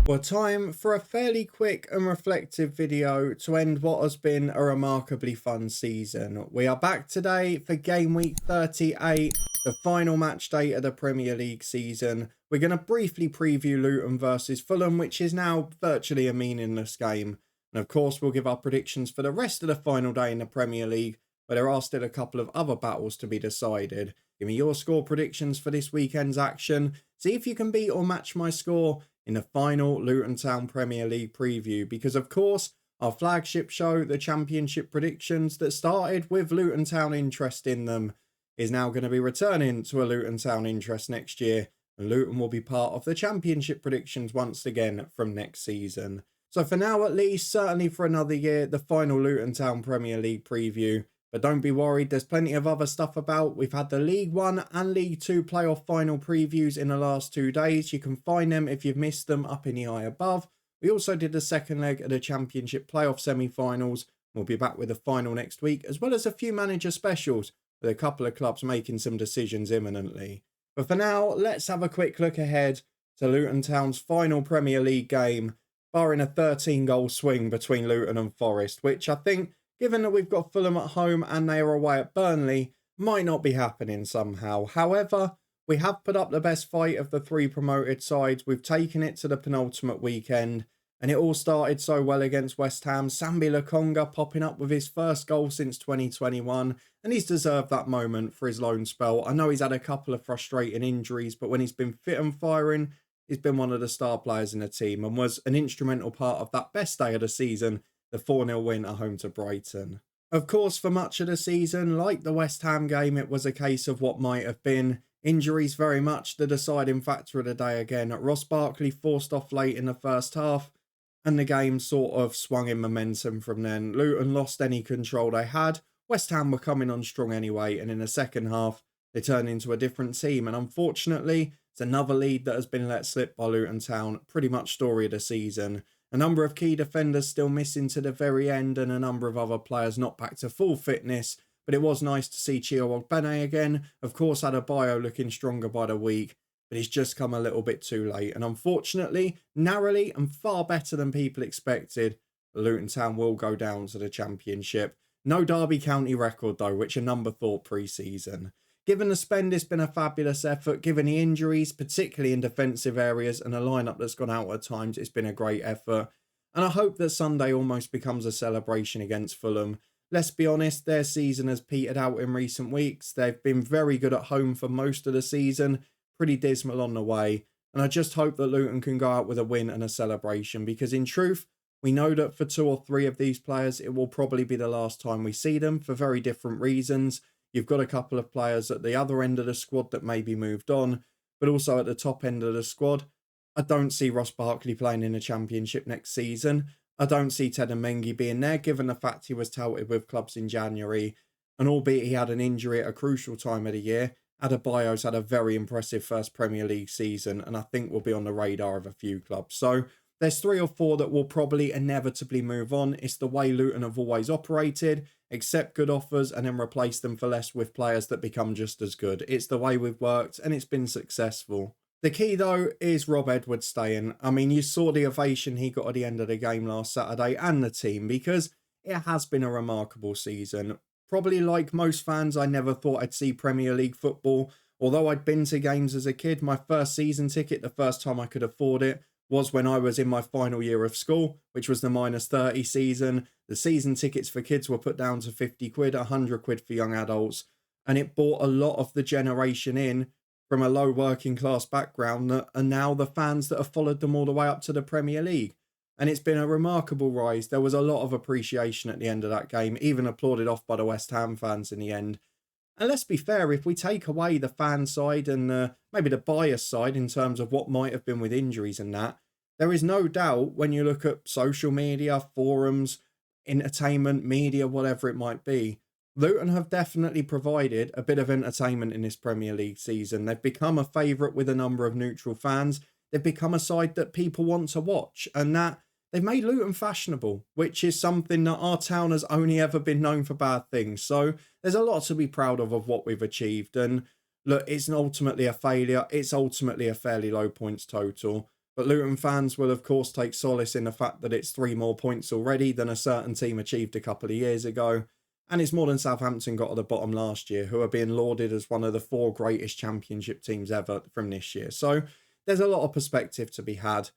Well, time for a fairly quick and reflective video to end what has been a remarkably fun season. We are back today for game week 38, the final match day of the Premier League season. We're going to briefly preview Luton versus Fulham, which is now virtually a meaningless game. And of course, we'll give our predictions for the rest of the final day in the Premier League, but there are still a couple of other battles to be decided. Give me your score predictions for this weekend's action. See if you can beat or match my score in the final Luton Town Premier League preview, because of course our flagship show, the Championship Predictions, that started with Luton Town interest in them, is now going to be returning to a Luton Town interest next year, and Luton will be part of the Championship Predictions once again from next season. So for now at least, certainly for another year, the final Luton Town Premier League preview. But don't be worried, there's plenty of other stuff about. We've had the League 1 and League 2 playoff final previews in the last 2 days. You can find them if you've missed them up in the eye above. We also did the second leg of the Championship playoff semi-finals. We'll be back with the final next week, as well as a few manager specials, with a couple of clubs making some decisions imminently. But for now, let's have a quick look ahead to Luton Town's final Premier League game, barring a 13-goal swing between Luton and Forest, which I think, given that we've got Fulham at home and they are away at Burnley, might not be happening somehow. However, we have put up the best fight of the 3 promoted sides. We've taken it to the penultimate weekend, and it all started so well against West Ham. Sambi Lokonga popping up with his first goal since 2021, and he's deserved that moment for his loan spell. I know he's had a couple of frustrating injuries, but when he's been fit and firing, he's been one of the star players in the team and was an instrumental part of that best day of the season, the 4-0 win at home to Brighton. Of course, for much of the season, like the West Ham game, it was a case of what might have been. Injuries very much the deciding factor of the day again. Ross Barkley forced off late in the first half, and the game sort of swung in momentum from then. Luton lost any control they had. West Ham were coming on strong anyway, and in the second half, they turned into a different team. And unfortunately, it's another lead that has been let slip by Luton Town. Pretty much story of the season. A number of key defenders still missing to the very end, and a number of other players not back to full fitness. But it was nice to see Chio Ogbene again. Of course, Adebayo looking stronger by the week, but he's just come a little bit too late. And unfortunately, narrowly and far better than people expected, Luton Town will go down to the Championship. No Derby County record though, which a number thought pre-season. Given the spend, it's been a fabulous effort. Given the injuries, particularly in defensive areas, and a lineup that's gone out at times, it's been a great effort. And I hope that Sunday almost becomes a celebration against Fulham. Let's be honest, their season has petered out in recent weeks. They've been very good at home for most of the season, pretty dismal on the way. And I just hope that Luton can go out with a win and a celebration, because in truth, we know that for 2 or 3 of these players, it will probably be the last time we see them for very different reasons. You've got a couple of players at the other end of the squad that maybe moved on, but also at the top end of the squad. I don't see Ross Barkley playing in the Championship next season. I don't see Teden Mengi being there, given the fact he was touted with clubs in January. And albeit he had an injury at a crucial time of the year, Adebayo's had a very impressive first Premier League season, and I think will be on the radar of a few clubs. So there's 3 or 4 that will probably inevitably move on. It's the way Luton have always operated. Accept good offers and then replace them for less with players that become just as good. It's the way we've worked, and it's been successful. The key though is Rob Edwards staying. I mean, you saw the ovation he got at the end of the game last Saturday, and the team, because it has been a remarkable season. Probably like most fans, I never thought I'd see Premier League football. Although I'd been to games as a kid, my first season ticket, the first time I could afford it, was when I was in my final year of school, which was the -30 season. The season tickets for kids were put down to 50 quid, 100 quid for young adults. And it brought a lot of the generation in from a low working class background that are now the fans that have followed them all the way up to the Premier League. And it's been a remarkable rise. There was a lot of appreciation at the end of that game, even applauded off by the West Ham fans in the end. And let's be fair, if we take away the fan side and maybe the bias side in terms of what might have been with injuries and that, there is no doubt when you look at social media, forums, entertainment, media, whatever it might be, Luton have definitely provided a bit of entertainment in this Premier League season. They've become a favourite with a number of neutral fans. They've become a side that people want to watch, and that they've made Luton fashionable, which is something that our town has only ever been known for bad things. So there's a lot to be proud of what we've achieved. And look, it's ultimately a failure. It's ultimately a fairly low points total. But Luton fans will of course take solace in the fact that it's 3 more points already than a certain team achieved a couple of years ago. And it's more than Southampton got at the bottom last year, who are being lauded as one of the 4 greatest championship teams ever from this year. So there's a lot of perspective to be had.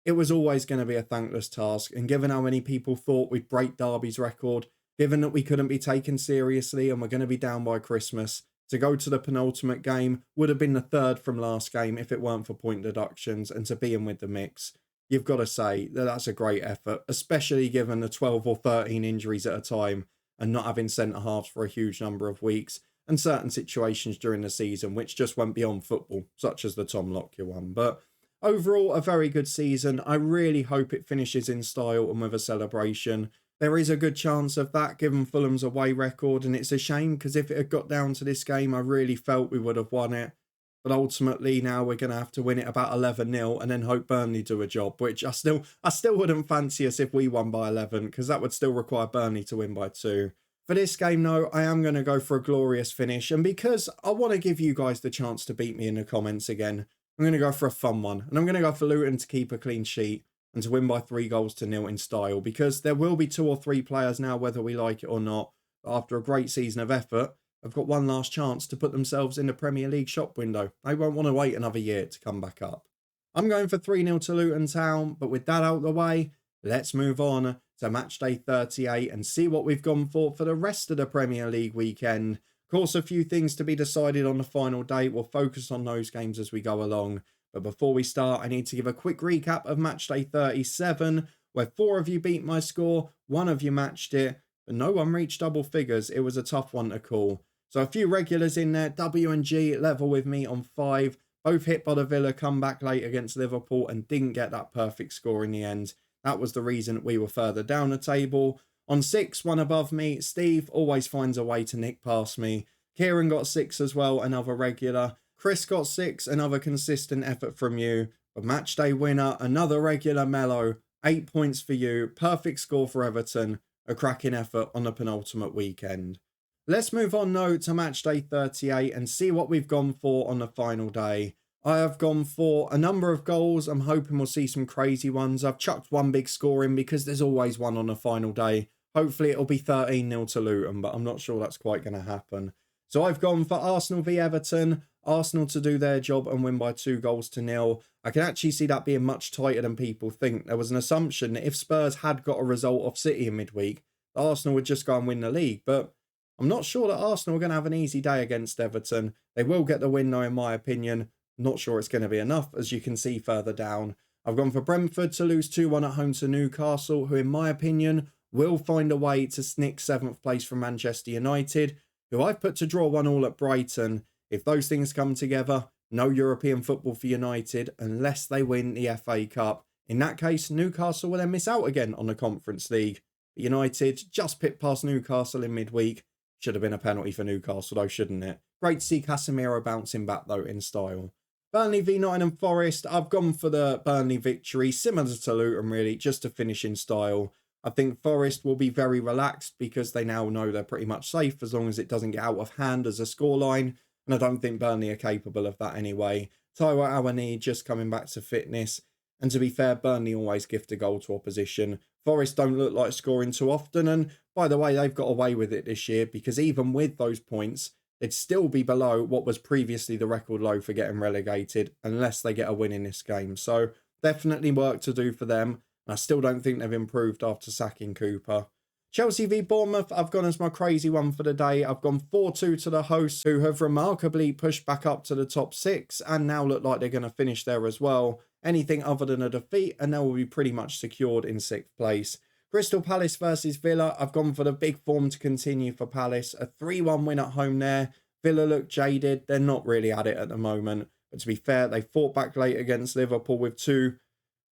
It was always going to be a thankless task, and given how many people thought we'd break Derby's record, given that we couldn't be taken seriously and we're going to be down by Christmas, to go to the penultimate game would have been the 3rd from last game if it weren't for point deductions, and to be in with the mix, you've got to say that that's a great effort, especially given the 12 or 13 injuries at a time and not having centre-halves for a huge number of weeks, and certain situations during the season which just went beyond football, such as the Tom Lockyer one. But overall, a very good season. I really hope it finishes in style and with a celebration. There is a good chance of that given Fulham's away record, and it's a shame because if it had got down to this game, I really felt we would have won it. But ultimately now we're going to have to win it about 11-0 and then hope Burnley do a job, which I still wouldn't fancy us if we won by 11, because that would still require Burnley to win by 2. For this game, though, I am going to go for a glorious finish, and because I want to give you guys the chance to beat me in the comments again, I'm going to go for a fun one, and I'm going to go for Luton to keep a clean sheet and to win by 3-0 in style, because there will be 2 or 3 players now, whether we like it or not, after a great season of effort, have got one last chance to put themselves in the Premier League shop window. They won't want to wait another year to come back up. I'm going for 3-0 to Luton Town, but with that out of the way, let's move on to matchday 38 and see what we've gone for the rest of the Premier League weekend. Of course, a few things to be decided on the final day. We'll focus on those games as we go along. But before we start, I need to give a quick recap of matchday 37, where 4 of you beat my score, 1 of you matched it, but no one reached double figures. It was a tough one to call. So a few regulars in there. W and G level with me on 5. Both hit by the Villa comeback late against Liverpool and didn't get that perfect score in the end. That was the reason we were further down the table. On 6, 1 above me, Steve always finds a way to nick past me. Kieran got 6 as well, another regular. Chris got 6, another consistent effort from you. A matchday winner, another regular Mello. 8 points for you. Perfect score for Everton. A cracking effort on the penultimate weekend. Let's move on now to matchday 38 and see what we've gone for on the final day. I have gone for a number of goals. I'm hoping we'll see some crazy ones. I've chucked 1 big score in because there's always one on the final day. Hopefully it'll be 13-0 to Luton, but I'm not sure that's quite going to happen. So I've gone for Arsenal v Everton. Arsenal to do their job and win by 2-0. I can actually see that being much tighter than people think. There was an assumption that if Spurs had got a result off City in midweek, Arsenal would just go and win the league. But I'm not sure that Arsenal are going to have an easy day against Everton. They will get the win though, in my opinion. Not sure it's going to be enough, as you can see further down. I've gone for Brentford to lose 2-1 at home to Newcastle, who in my opinion will find a way to snick 7th place from Manchester United, who I've put to draw 1-1 at Brighton. If those things come together, no European football for United unless they win the FA Cup. In that case, Newcastle will then miss out again on the Conference League. United just pipped past Newcastle in midweek. Should have been a penalty for Newcastle though, shouldn't it? Great to see Casemiro bouncing back though in style. Burnley v Nottingham Forest. I've gone for the Burnley victory, similar to Luton really, just to finish in style. I think Forest will be very relaxed because they now know they're pretty much safe as long as it doesn't get out of hand as a scoreline. And I don't think Burnley are capable of that anyway. Taiwo Awoniyi just coming back to fitness. And to be fair, Burnley always gift a goal to opposition. Forest don't look like scoring too often. And by the way, they've got away with it this year because even with those points, they'd still be below what was previously the record low for getting relegated unless they get a win in this game. So definitely work to do for them. I still don't think they've improved after sacking Cooper. Chelsea v Bournemouth, I've gone as my crazy one for the day. I've gone 4-2 to the hosts, who have remarkably pushed back up to the top 6 and now look like they're going to finish there as well. Anything other than a defeat and they will be pretty much secured in 6th place. Crystal Palace versus Villa, I've gone for the big form to continue for Palace. A 3-1 win at home there. Villa look jaded. They're not really at it at the moment. But to be fair, they fought back late against Liverpool with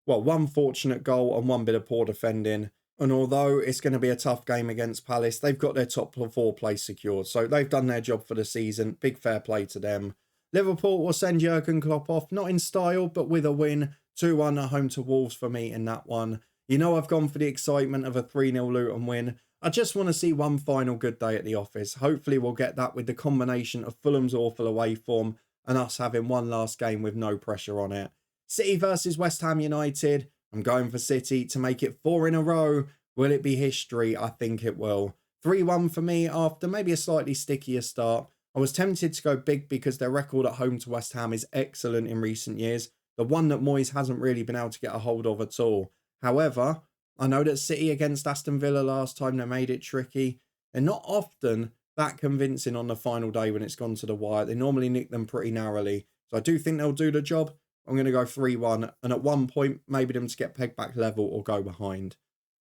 one fortunate goal and 1 bit of poor defending. And although it's going to be a tough game against Palace, they've got their top 4 place secured. So they've done their job for the season. Big fair play to them. Liverpool will send Jurgen Klopp off, not in style, but with a win. 2-1 at home to Wolves for me in that one. You know I've gone for the excitement of a 3-0 Luton win. I just want to see one final good day at the office. Hopefully we'll get that with the combination of Fulham's awful away form and us having one last game with no pressure on it. City versus West Ham United. I'm going for City to make it 4 in a row. Will it be history? I think it will. 3-1 for me after maybe a slightly stickier start. I was tempted to go big because their record at home to West Ham is excellent in recent years. The one that Moyes hasn't really been able to get a hold of at all. However, I know that City against Aston Villa last time, they made it tricky. They're not often that convincing on the final day when it's gone to the wire. They normally nick them pretty narrowly. So I do think they'll do the job. I'm going to go 3-1. And at one point, maybe them to get pegged back level or go behind.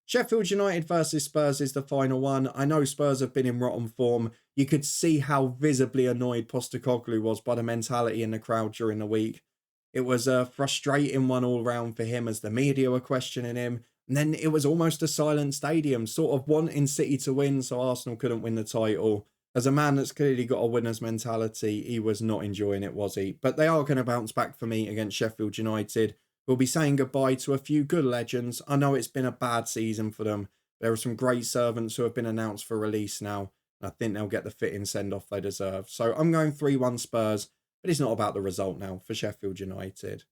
Sheffield United versus Spurs is the final one. I know Spurs have been in rotten form. You could see how visibly annoyed Postecoglou was by the mentality in the crowd during the week. It was a frustrating one all round for him as the media were questioning him. And then it was almost a silent stadium, sort of wanting City to win so Arsenal couldn't win the title. As a man that's clearly got a winner's mentality, he was not enjoying it, was he? But they are going to bounce back for me against Sheffield United. We'll be saying goodbye to a few good legends. I know it's been a bad season for them. There are some great servants who have been announced for release now. And I think they'll get the fitting send-off they deserve. So I'm going 3-1 Spurs. But it's not about the result now for Sheffield United.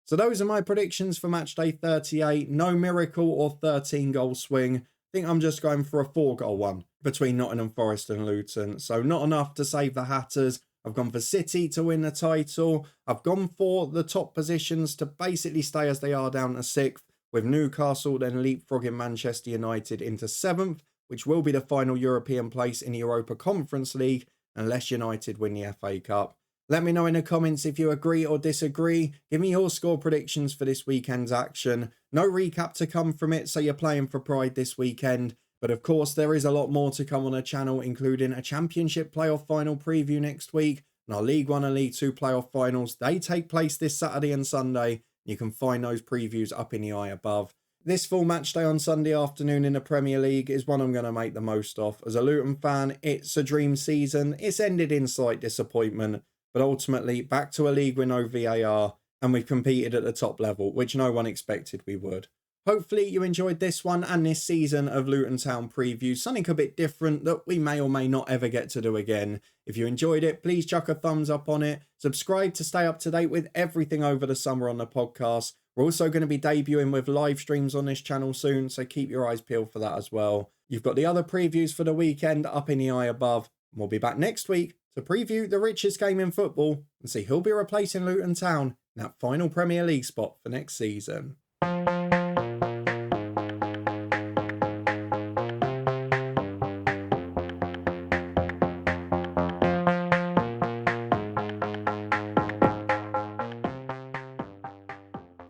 So those are my predictions for matchday 38. No miracle or 13-goal swing. I think I'm just going for a 4-goal one between Nottingham Forest and Luton. So not enough to save the Hatters. I've gone for City to win the title. I've gone for the top positions to basically stay as they are down to 6th, with Newcastle then leapfrogging Manchester United into 7th, which will be the final European place in the Europa Conference League unless United win the FA Cup. Let me know in the comments if you agree or disagree. Give me your score predictions for this weekend's action. No recap to come from it, so you're playing for pride this weekend. But of course, there is a lot more to come on the channel, including a Championship playoff final preview next week, and our League One and League Two playoff finals. They take place this Saturday and Sunday. You can find those previews up in the eye above. This full match day on Sunday afternoon in the Premier League is one I'm going to make the most of. As a Luton fan, it's a dream season. It's ended in slight disappointment. But ultimately, back to a league with no VAR, and we've competed at the top level, which no one expected we would. Hopefully you enjoyed this one and this season of Luton Town previews, something a bit different that we may or may not ever get to do again. If you enjoyed it, please chuck a thumbs up on it. Subscribe to stay up to date with everything over the summer on the podcast. We're also going to be debuting with live streams on this channel soon, so keep your eyes peeled for that as well. You've got the other previews for the weekend up in the eye above. And we'll be back next week to preview the richest game in football and see who'll be replacing Luton Town in that final Premier League spot for next season.